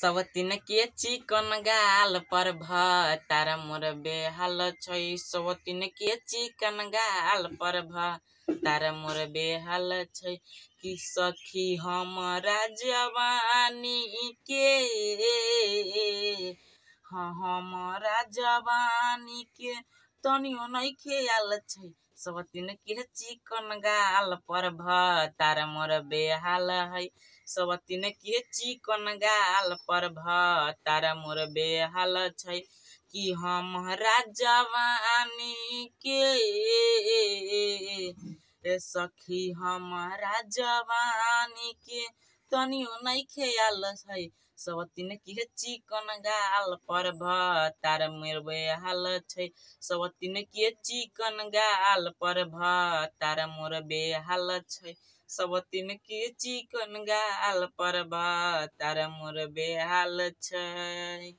सवतीन के चिकन गाल पर तारा मोर बेहाल छै। सवतीन के चिकन गाल पर तारा मोर बेहाल छै। कि सखी हमरा जवानी के हमरा जवानी के तनियो नहीं ख्याल छै। सवतीन के चिकन गाल पर तारा मोर बेहाल है। सवतीन के चिकन गाल पर तारा मोर बेहाल छै। कि हमरा जवानी के सखी हमरा जवानी के तनियो नहीं ख्याल है। सवतीन के चिकन गाल पर तारा मोर बेहाल छै। सवतीन के चिकन गाल पर तारा मोर बेहाल छै। सवतीन के चिकन गाल पर तारा मोर बेहाल छै।